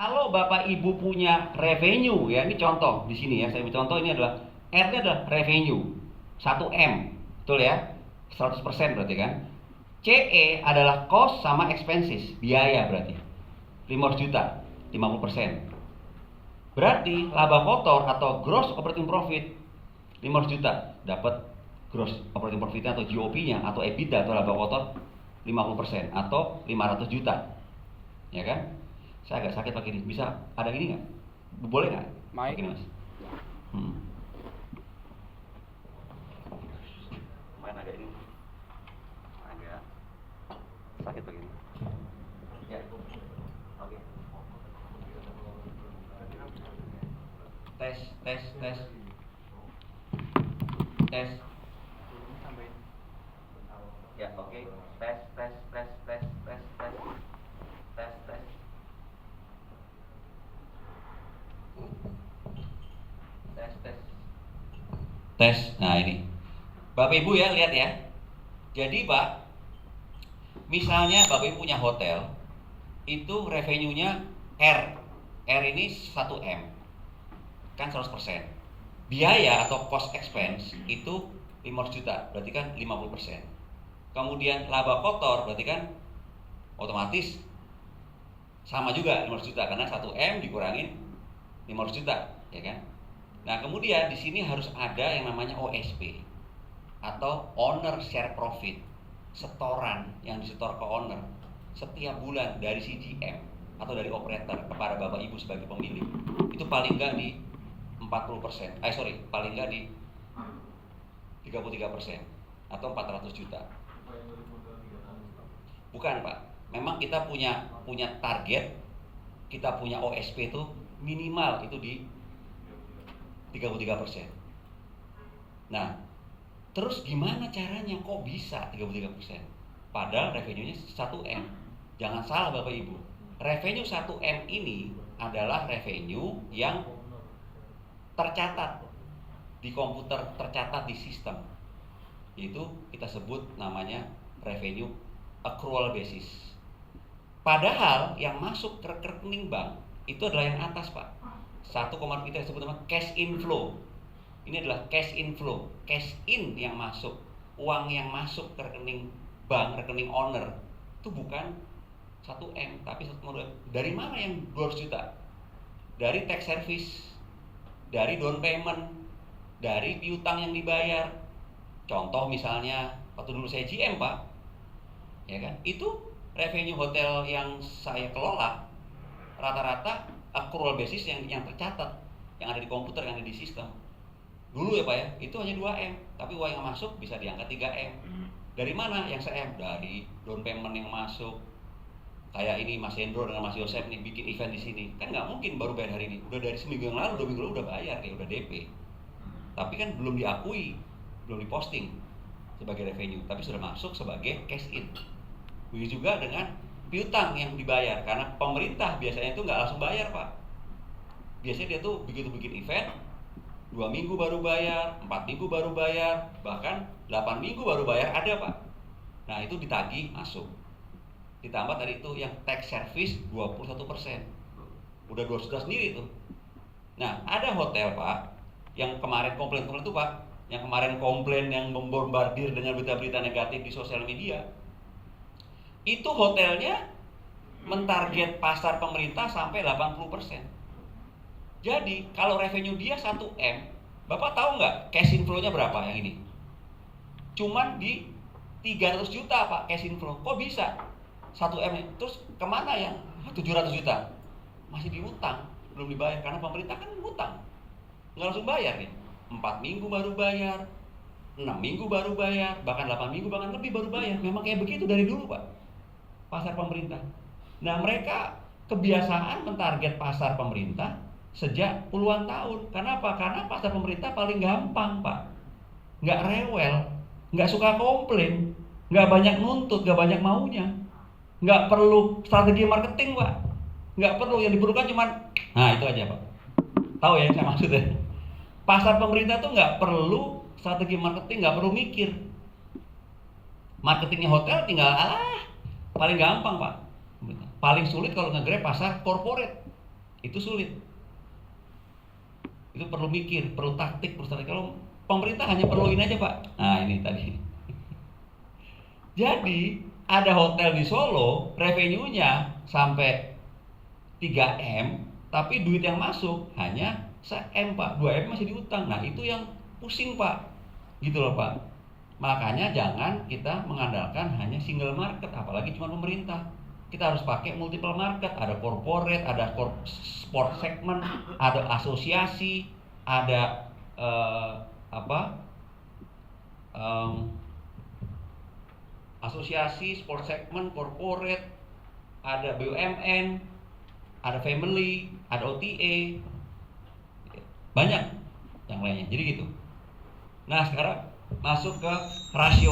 Kalau Bapak Ibu punya revenue, ya ini contoh di sini ya, saya contoh ini adalah R-nya adalah revenue 1M, betul ya? 100% berarti kan? CE adalah cost sama expenses, biaya berarti 500 juta, 50%. Berarti laba kotor atau gross operating profit 500 juta, dapat gross operating profitnya atau GOP-nya atau EBITDA atau laba kotor 50% atau 500 juta. Ya kan? Saya agak sakit pakai ini. Bisa ada ini nggak? Boleh nggak? Pakai ini, Mas. Main agak ini. Agak sakit pakai ini. Ya. Oke. Tes. Ya, oke. Tes. Tes. Nah, ini. Bapak Ibu ya, lihat ya. Jadi, Pak, misalnya Bapak Ibu punya hotel, itu revenue-nya R. R ini 1M. Kan 100%. Biaya atau cost expense itu 500 juta, berarti kan 50%. Kemudian laba kotor berarti kan otomatis sama juga 500 juta karena 1M dikurangin 500 juta, ya kan? Nah, kemudian di sini harus ada yang namanya OSP atau owner share profit, setoran yang disetor ke owner setiap bulan dari CGM atau dari operator kepada Bapak Ibu sebagai pemilik. Itu paling enggak di 40%. Paling enggak di 33% atau 400 juta. Bukan, Pak. Memang kita punya target, kita punya OSP itu minimal itu di 33%. Nah, terus gimana caranya kok bisa 33%? Padahal revenue-nya 1M. Jangan salah Bapak Ibu. Revenue 1M ini adalah revenue yang tercatat di komputer, tercatat di sistem. Itu kita sebut namanya revenue accrual basis. Padahal yang masuk ke rekening bank itu adalah yang atas, Pak. Kita sebut nama cash inflow. Ini adalah cash inflow, cash in yang masuk, uang yang masuk ke rekening bank, rekening owner itu bukan 1M tapi 1,2. Dari mana yang 200 juta? Dari tax service, dari down payment, dari piutang yang dibayar. Contoh misalnya waktu dulu saya GM, Pak, ya kan, itu revenue hotel yang saya kelola rata-rata accrual basis yang tercatat, yang ada di komputer, yang ada di sistem dulu ya Pak ya, itu hanya 2M, tapi uang yang masuk bisa diangkat 3M. Dari mana yang se-M? Dari down payment yang masuk. Kayak ini Mas Hendro dengan Mas Yosef nih bikin event di sini, kan nggak mungkin baru bayar hari ini, udah dari seminggu yang lalu, 2 minggu lalu udah bayar ya, udah DP. Tapi kan belum diakui, belum diposting sebagai revenue, tapi sudah masuk sebagai cash in. Begitu juga dengan piutang yang dibayar, karena pemerintah biasanya itu nggak langsung bayar, Pak. Biasanya dia tuh begitu bikin event 2 minggu baru bayar, 4 minggu baru bayar, bahkan 8 minggu baru bayar ada, Pak. Nah, itu ditagih masuk. Ditambah tadi itu yang tax service 21%. Udah 2 juta sendiri tuh. Nah, ada hotel, Pak, yang kemarin komplain itu, Pak, yang kemarin komplain yang membombardir dengan berita-berita negatif di sosial media. Itu hotelnya mentarget pasar pemerintah sampai 80%. Jadi kalau revenue dia 1M, Bapak tahu nggak cash inflow-nya berapa yang ini? Cuman di 300 juta Pak cash inflow. Kok bisa 1M? Terus kemana yang 700 juta? Masih diutang, belum dibayar karena pemerintah kan ngutang, nggak langsung bayar nih. 4 minggu baru bayar, 6 minggu baru bayar, bahkan 8 minggu bahkan lebih baru bayar. Memang kayak begitu dari dulu, Pak, pasar pemerintah. Nah, mereka kebiasaan mentarget pasar pemerintah sejak puluhan tahun. Kenapa? Karena pasar pemerintah paling gampang, Pak. Nggak rewel, nggak suka komplain, nggak banyak nuntut, nggak banyak maunya. Nggak perlu strategi marketing, Pak. Nggak perlu, yang diperlukan cuman, nah itu aja, Pak. Tahu ya saya maksudnya? Pasar pemerintah tuh nggak perlu strategi marketing, nggak perlu mikir. Marketingnya hotel tinggal paling gampang, Pak. Paling sulit kalau nge-grab pasar corporate. Itu sulit. Itu perlu mikir, perlu taktik, perlu strategi. Kalau pemerintah hanya perlu ini aja Pak. Nah ini tadi. Jadi ada hotel di Solo, revenue-nya sampai 3M, tapi duit yang masuk hanya 1M Pak, 2M masih diutang. Nah itu yang pusing Pak, gitu loh Pak. Makanya jangan kita mengandalkan hanya single market, apalagi cuma pemerintah. Kita harus pakai multiple market, ada corporate, ada sport segment, ada asosiasi, ada asosiasi, sport segment, corporate, ada BUMN, ada family, ada OTA, banyak yang lainnya. Jadi gitu. Nah sekarang masuk ke rasio